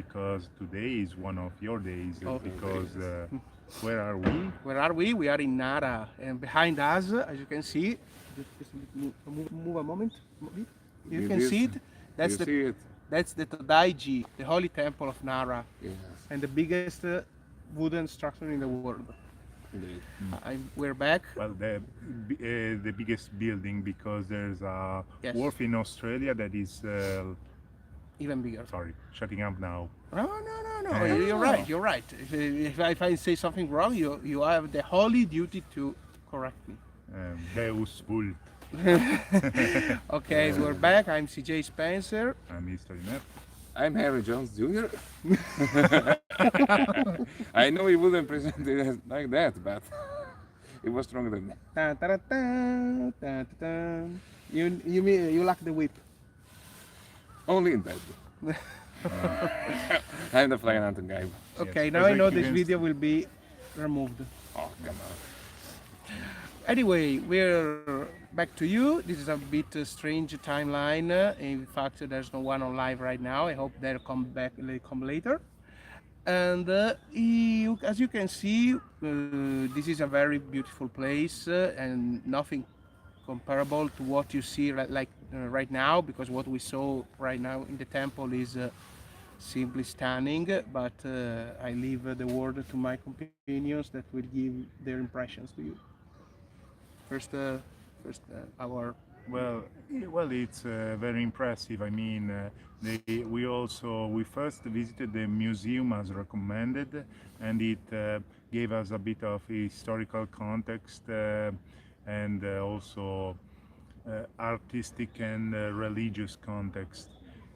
because today is one of your days. Okay. Because where are we? Where are we? We are in Nara, and behind us, as you can see, just move a moment. You can This, see it. do That's you the see it? that's the Todaiji, the holy temple of Nara, Yes, and the biggest wooden structure in the world. indeed. We're back. Well, the biggest building, because there's a Yes, wharf in Australia that is even bigger. sorry, shutting up now. No, no, no, no. Uh, You're right. You're right. If I say something wrong, you have the holy duty to correct me. Deus Vult. Okay, we're back. I'm CJ Spencer. I'm Mr. Net. I'm Harry Jones Jr. I know he wouldn't present it like that, but he was stronger than me. Dun, dun, dun, dun, dun, dun. You like the whip. Only in bed. I'm the flying hunting guy. Okay, Yes, now I but know you this can video will be removed. Oh, come on. Anyway, we're back to you. This is a bit strange timeline. In fact, there's no one on live right now. I hope they'll come back. They come later. And as you can see, this is a very beautiful place and nothing comparable to what you see right now, because what we saw right now in the temple is simply stunning. But I leave the word to my companions that will give their impressions to you. First, our Well, it's very impressive. I mean, we first visited the museum as recommended, and it gave us a bit of historical context and also artistic and religious context.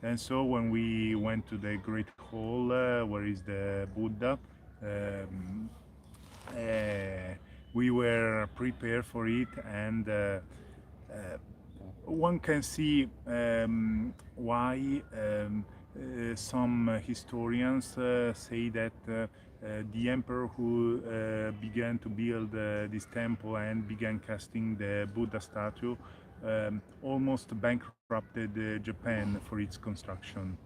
And so when we went to the Great Hall, where is the Buddha, um, uh, we were prepared for it, and one can see why some historians say that the emperor who began to build this temple and began casting the Buddha statue almost bankrupted Japan for its construction.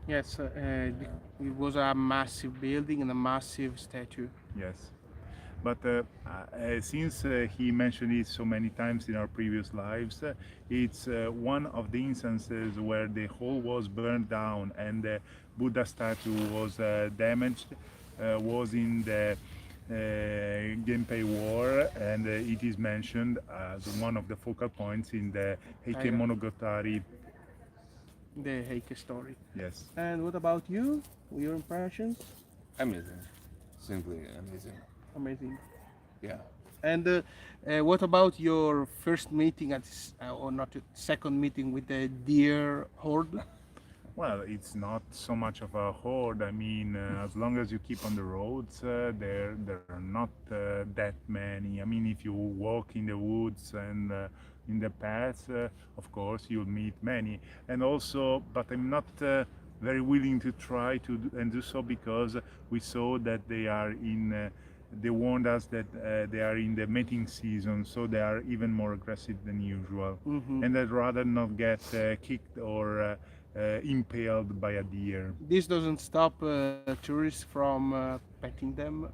yes, it was a massive building and a massive statue. Yes. But since he mentioned it so many times in our previous lives, it's one of the instances where the hall was burned down and the Buddha statue was damaged, was in the Genpei War, and it is mentioned as one of the focal points in the Heike Tiger. Monogatari. The Heike story. Yes. And what about you? Your impressions? Amazing. Simply amazing. Amazing. Yeah. And what about your first meeting or not second meeting with the deer horde? Well, it's not so much of a horde. I mean, as long as you keep on the roads, there are not that many. I mean, if you walk in the woods and in the paths, of course, you'll meet many. And also, but I'm not very willing to try to do so, because we saw that they are in. They warned us that they are in the mating season, so they are even more aggressive than usual. And I'd rather not get kicked or impaled by a deer. This doesn't stop tourists from petting them,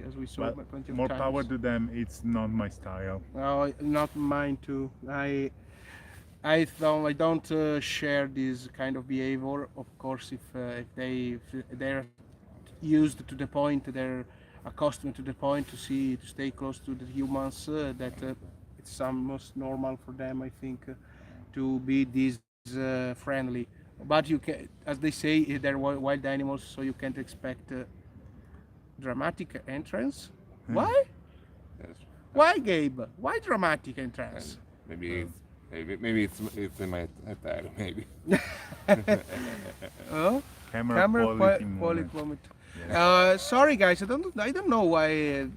as we saw Well, plenty of more times. power to them. It's not my style. No, not mine too. I don't share this kind of behavior. Of course, if they're used to the point, they're accustomed to the point to stay close to the humans. That it's almost normal for them, I think, to be this friendly. But you can, as they say, they're wild animals, so you can't expect dramatic entrance. Why? Yes. Why, Gabe? Why dramatic And entrance? maybe it's in my attire, maybe. Oh, Camera quality moment. moment. Yes. Sorry, guys. I don't know why.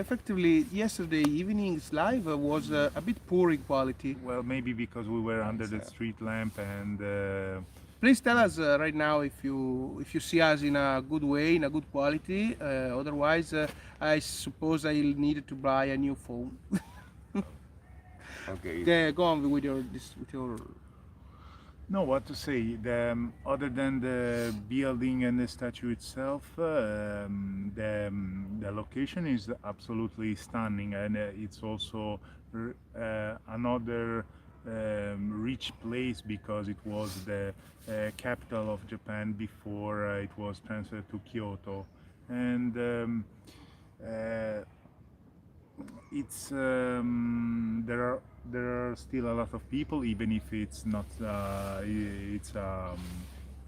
Effectively, yesterday evening's live was a bit poor in quality. Well, maybe because we were under the street lamp, and Please tell us right now if you see us in a good way, in a good quality. Otherwise, I suppose I'll need to buy a new phone. Okay. Yeah, go on with your. No, what to say? Other than the building and the statue itself, the location is absolutely stunning, and it's also another rich place because it was the capital of Japan before it was transferred to Kyoto, and uh, it's there are still a lot of people, even if it's not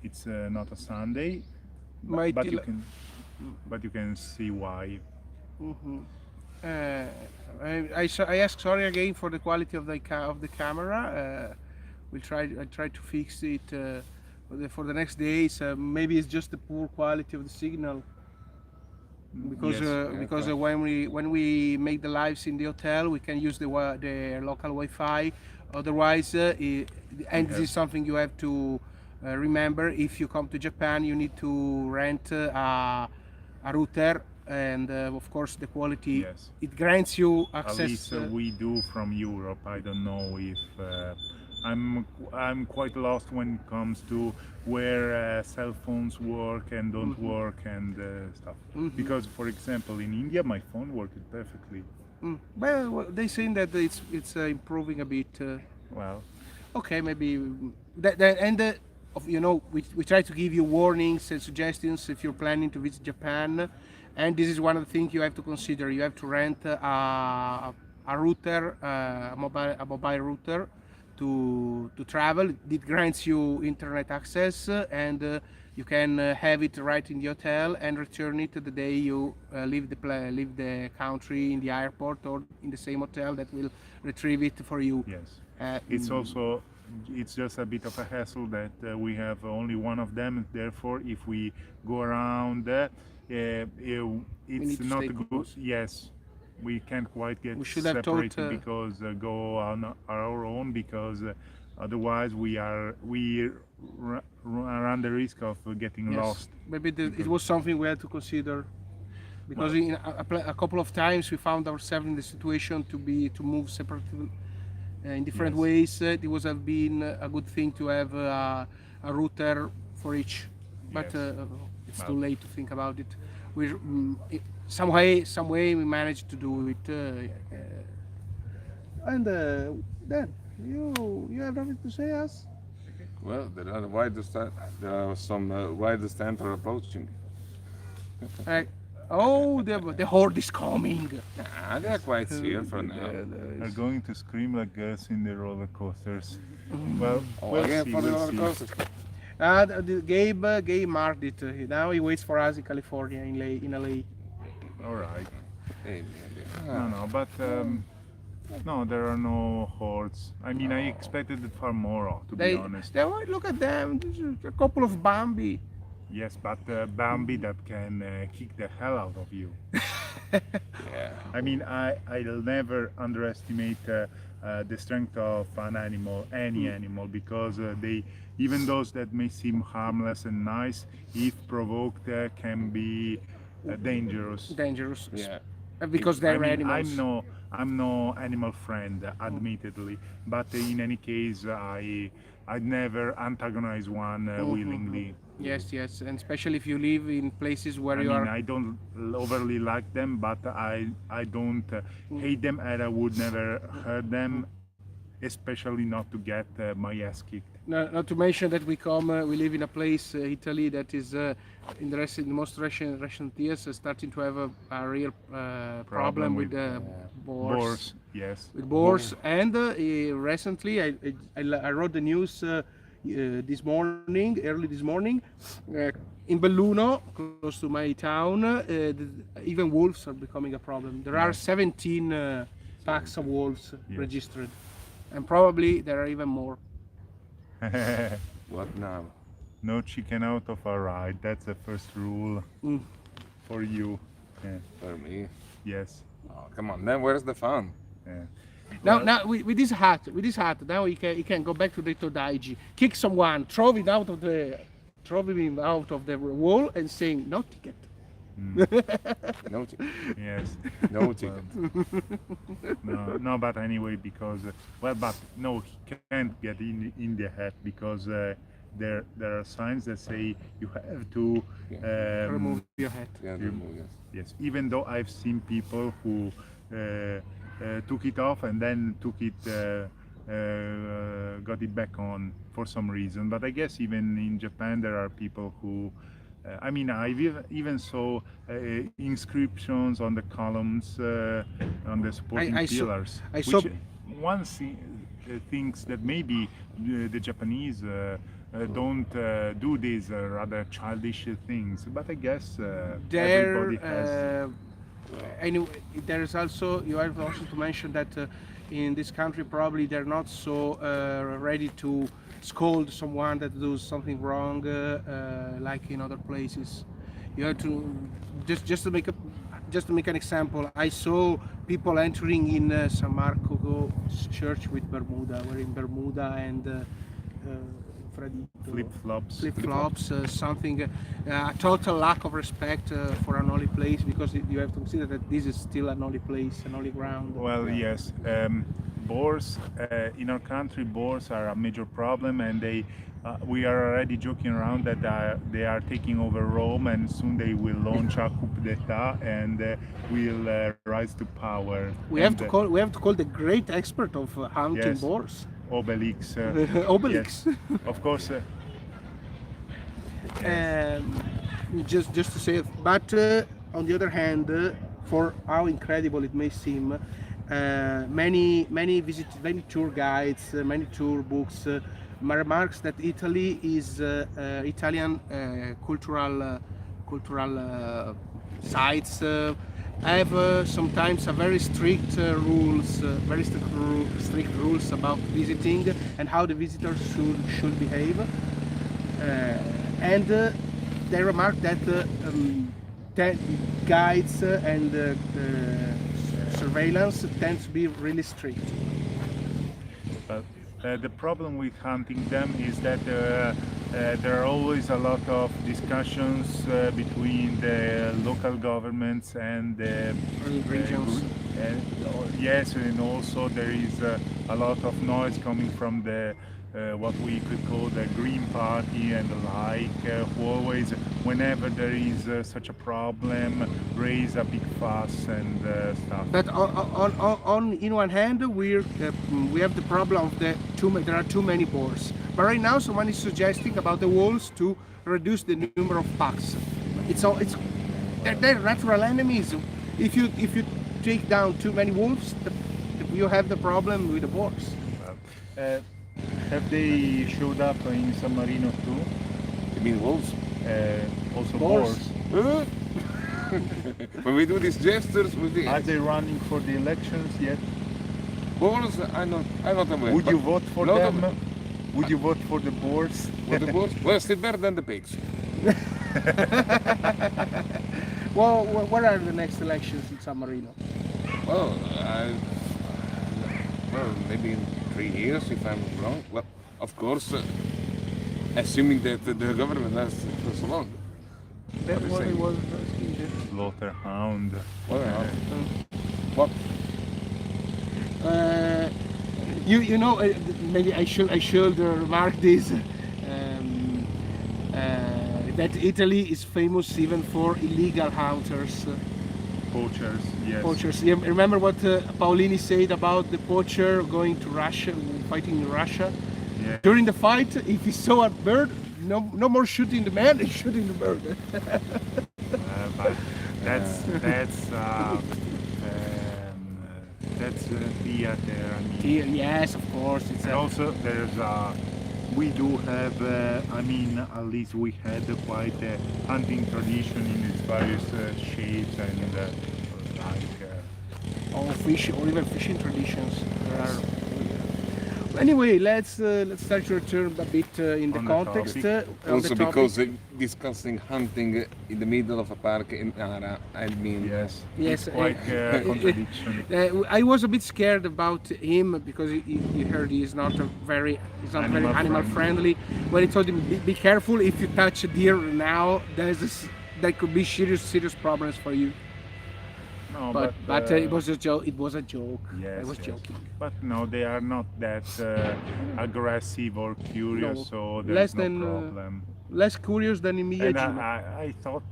it's not a Sunday, Might but you can see why. Uh, I ask sorry again for the quality of the camera. I try to fix it for the next days. Maybe it's just the poor quality of the signal because Yes, when we make the lives in the hotel, we can use the local Wi-Fi. Otherwise, we and this have. is something you have to remember. If you come to Japan, you need to rent a router, and of course, the quality Yes, it grants you at least access. we do from Europe. I don't know if I'm I'm quite lost when it comes to where cell phones work and don't work and stuff. Because, for example, in India, my phone worked perfectly. Well, they saying that it's improving a bit. Well, Okay, maybe we try to give you warnings and suggestions if you're planning to visit Japan, and this is one of the things you have to consider. You have to rent a router, a mobile router to travel. It grants you internet access, and you can have it right in the hotel and return it the day you leave the country in the airport or in the same hotel that will retrieve it for you. yes. Uh, It's also it's just a bit of a hassle that we have only one of them. Therefore, if we go around, we it's need to not stay good. close. Yes, we can't quite get We should have thought. separated because go on our own because otherwise we run the risk of getting Yes, lost. maybe it Because was something we had to consider because well, in a couple of times we found ourselves in the situation to move separately in different yes, ways. It was have been a good thing to have a router for each, but yes. it's too Well, late to think about it. Some way we managed to do it, and then you have nothing to say, us? Well, there are some widest stand are approaching. Uh, oh, the horde is coming. Ah, they are quite here for now. are going to scream like girls in the roller coasters. Well, Oh, we'll again see. for the We'll roller see. coasters. Gabe marked it. Now he waits for us in California, in LA. All right. Hey, No, no, but no, there are no hordes. I mean, I expected far more, to be honest. Look at them. This is a couple of Bambi. Yes, but Bambi that can kick the hell out of you. yeah. I mean, I'll never underestimate the strength of an animal, any animal, because even those that may seem harmless and nice, if provoked, can be dangerous. Dangerous. Yeah. Because I they're mean, animals. I'm no animal friend, admittedly, but in any case, I'd never antagonize one willingly. Yes, yes, and especially if you live in places where I you mean, are. I don't overly like them, but I don't hate them, and I would never hurt them, especially not to get my ass kicked. Not to mention that we live in a place, Italy, that is in the most recent years starting to have a real problem with boars. Boars, yes. With boars, and recently I wrote the news early this morning, in Belluno, close to my town, even wolves are becoming a problem. There are Yes. 17 packs of wolves Yes. registered, and probably there are even more. What now? No chicken out of a ride. That's the first rule Mm. for you. Yeah. For me? Yes. Oh, come on. Then where's the fun? Yeah. Now with this hat, now he can go back to the Todaiji, kick someone, throw him out of the wall, and saying no ticket. No, ticket. Yes. No ticket. No, but anyway, because well, but no, he can't get in India hat because there are signs that say you have to Remove your hat. Yeah, you- no, yes. yes. Even though I've seen people who took it off and then took it got it back on for some reason. But I guess even in Japan there are people who. I mean, even saw inscriptions on the columns, on the supporting I saw- pillars, I saw- which one thinks that maybe the Japanese don't do these rather childish things. But I guess everybody has. Anyway, there is also, you have also to mention that in this country probably they're not so ready to scold someone that does something wrong like in other places. You have to just to make a just to make an example. I saw people entering in San Marco church with Bermuda, wearing Bermuda and Fradito. Flip-flops. Flip-flops, something, a total lack of respect for an holy place, because you have to consider that this is still an holy place, an holy ground. Well, yes. Boars in our country, boars are a major problem, and we are already joking around that they are taking over Rome, and soon they will launch a coup d'état and will rise to power. We have to call the great expert of hunting Yes. boars. Obelix. Obelix. Yes. Of course. Yes. Just to say it. But on the other hand, for how incredible it may seem, many tour guides, many tour books remarks that Italy is Italian cultural sites have sometimes a very strict strict rules about visiting and how the visitors should behave. And they remark that guides and surveillance tend to be really strict. But the problem with hunting them is that there are always a lot of discussions between the local governments and the Regions. yes, and also there is a lot of noise coming from the what we could call the Green Party and the like, who always, whenever there is such a problem, raise a big fuss and stuff. But on in one hand, we have the problem of there are too many boars. But right now, someone is suggesting about the wolves to reduce the number of packs. They're natural enemies. If you take down too many wolves, you have the problem with the boars. Have they showed up in San Marino too? You mean wolves? Also Boars. boars. When we do these gestures with the Are they running for the elections yet? boars, I'm not aware. Would you but vote for not them? of- Would you vote for the boars? For the boars? Well, still better than the pigs. Well, what are the next elections in San Marino? Well, maybe in 3 years, if I'm not wrong. Well, of course, assuming that the government lasts for so long. That What what do you it say? was. Slaughterhound. Well, what? You know, maybe I should remark this that Italy is famous even for illegal hunters. Poachers, yes. Poachers. You remember what Paolini said about the poacher going to Russia, fighting in Russia? Yeah. During the fight, if he saw a bird, no more shooting the man, he's shooting the bird. But that's theater. I mean, Yes, of course. It's and also there's we do have. I mean, at least we had quite a hunting tradition in its various shapes and or fish, or even fishing traditions. There are. Anyway, let's start to return a bit in the On the context. topic. On Also the topic. because discussing hunting in the middle of a park in Nara, I mean, yes, Yes, it's quite a contradiction. I was a bit scared about him because you heard he's not very Animal animal friendly. When he told him be careful if you touch a deer now, there could be serious problems for you. No, But it was a joke. It was a joke. I yes, was yes. joking. But no, they are not that aggressive or curious, No, so less there's no than problem. less curious than in And Miyajima. I thought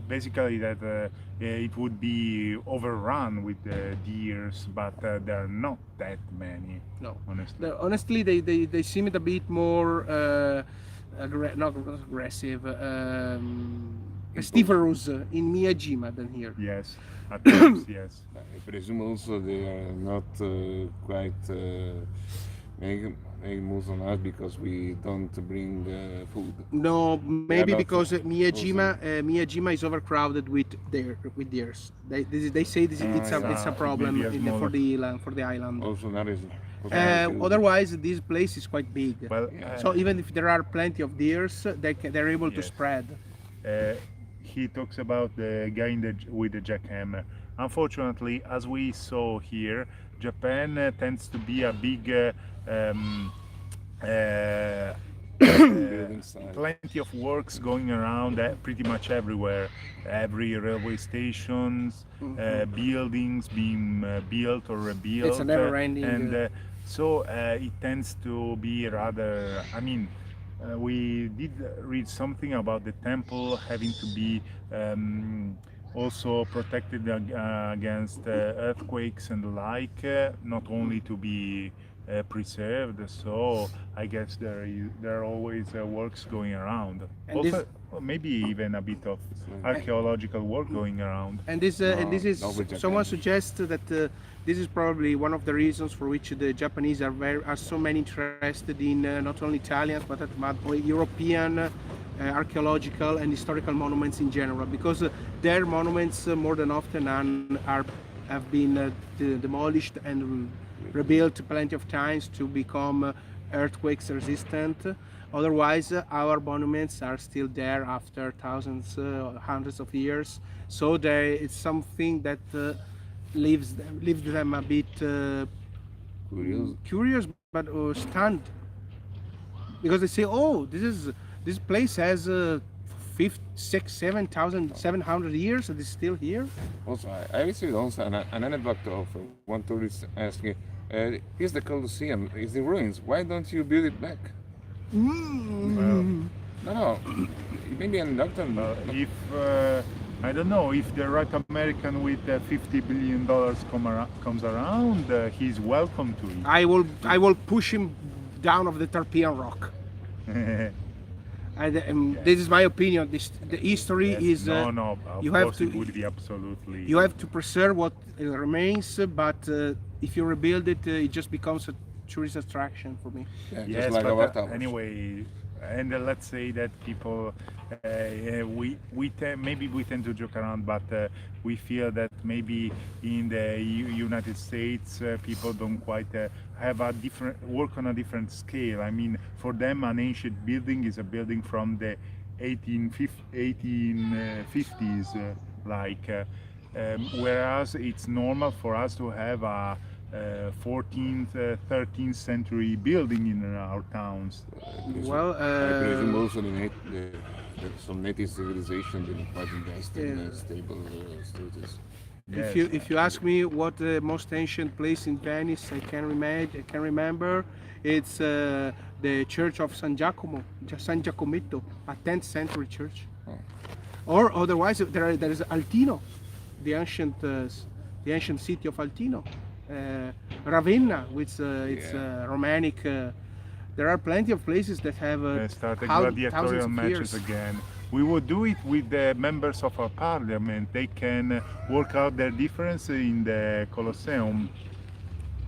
basically that it would be overrun with deers, but there are not that many, No, honestly. honestly, they seemed a bit more not aggressive, stiverous in Miyajima than here. Yes, at times, yes. I presume also they are not quite making moves on us because we don't bring food. No, They are maybe not because also. Miyajima is overcrowded with deers. They say it's Yeah. a It may problem be a for smaller. the island. Also, Nara is also not huge. Otherwise, this place is quite big. Well, Yeah. So even if there are plenty of deers, they're able to Yes. spread. uh, he talks about the guy with the jackhammer. Unfortunately, as we saw here, Japan tends to be a big uh, Building site. plenty of works going around pretty much everywhere. Every railway stations, buildings being built or rebuilt. It's a never-ending, and so it tends to be rather. I mean, we did read something about the temple having to be also protected against earthquakes and the like, not only to be preserved. So I guess there are always works going around. And Also, this- maybe even a bit of archaeological work going around. And this is not with Japan. someone suggests that this is probably one of the reasons for which the Japanese are so many interested in not only Italians but European archaeological and historical monuments in general, because their monuments more than often have been demolished and rebuilt plenty of times to become earthquakes resistant. Otherwise, our monuments are still there after thousands, hundreds of years. So it's something that leaves them a bit curious, but stunned, because they say, "Oh, this place has 5, 6, 7,700 years and it's still here." Also, I received also an anecdote of one tourist asking, "Is the Colosseum is in ruins? Why don't you build it back?" Mm. No, maybe an doctor. If I don't know if the right American with $50 billion comes around, he's welcome to it. I will push him down of the Tarpeian Rock. And this is my opinion. The history Yes, is no, of you have course it would to be absolutely. you have to preserve what remains, but if you rebuild it, it just becomes a tourist attraction for me. Yeah, Yes, just like our but towers. anyway, and let's say that people, maybe we tend to joke around, but we feel that maybe in the United States people don't quite have a different work on a different scale. I mean, for them, an ancient building is a building from the 1850s, whereas it's normal for us to have a 14th, 13th century building in our towns. Well, I presume also some native civilization didn't quite invest in Yeah. stable status. Yes. if you ask me what the most ancient place in Venice I can remember, it's the Church of San Giacometto, a 10th century church. Oh. Or otherwise, there is Altino, the ancient city of Altino, Ravenna, which it's Yeah. Romanic. There are plenty of places that have Started thousands gladiatorial of matches years. again. We would do it with the members of our parliament. They can work out their difference in the Colosseum.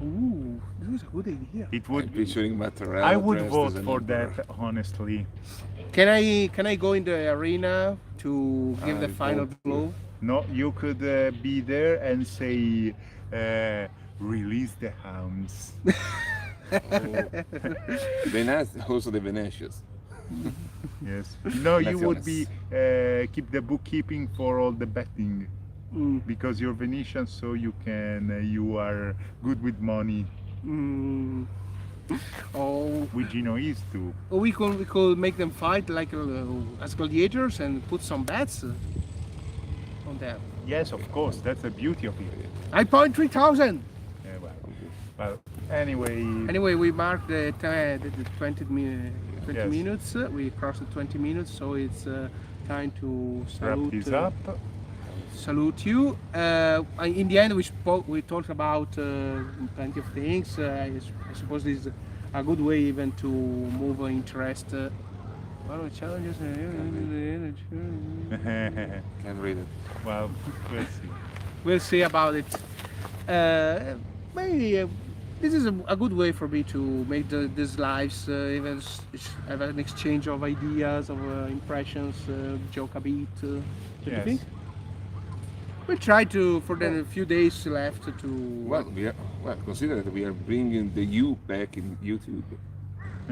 Ooh, this is a good idea. It I'm would. picturing Mattarella I would dressed vote as an for emperor. that, honestly. Can I go in the arena to give the I final don't blow? No, you could be there and say, "Release the hounds." Also the Venetians. Yes. No, you would be Naciones. keep the bookkeeping for all the betting Mm, because you're Venetian, so you are good with money. mm, Or with Genoese too. we could make them fight like as gladiators and put some bets on them. Yes, of course, that's the beauty of it. I point 3,000. Yeah, well, anyway, Anyway, we marked the 20, 20 Yes. minutes. We crossed the 20 minutes, so it's time to wrap salute, this up. salute you. In the end, we talked about plenty of things. I suppose this is a good way even to move interest. What are the challenges? Can't read it. Well, we'll see. We'll see about it. Maybe this is a good way for me to make these lives even have an exchange of ideas, of impressions, joke a bit. Don't you Yes. think? We try to for the few days left to. Consider that we are bringing the you back in YouTube.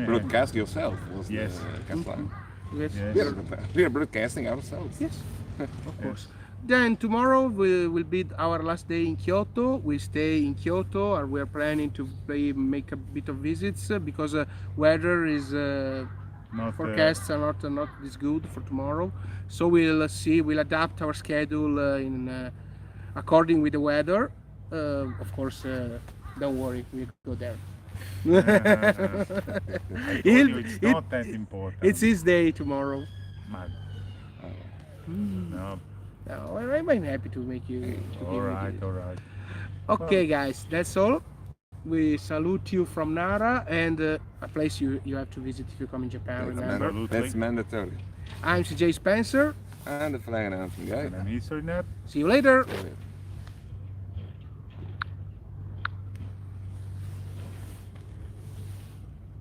Broadcast yourself was Yes. the catline. Yes. Yes. We are broadcasting ourselves. Yes, of course. Then tomorrow will be our last day in Kyoto. We stay in Kyoto, and we are planning to make a bit of visits because weather is Not, forecasts are not this good for tomorrow. So we'll see. We'll adapt our schedule in according with the weather. Of course, don't worry, we'll go there. I told you it's not that important. It's his day tomorrow. Man. Mm. No. No, I'm happy to make you. To give All you right, the- all right. Okay, guys, that's all. We salute you from Nara and a place you have to visit if you come in Japan. Remember, Absolutely. That's mandatory. I'm CJ Spencer. And the flag announcement guy. And I'm History Nerd. See you later. Brilliant.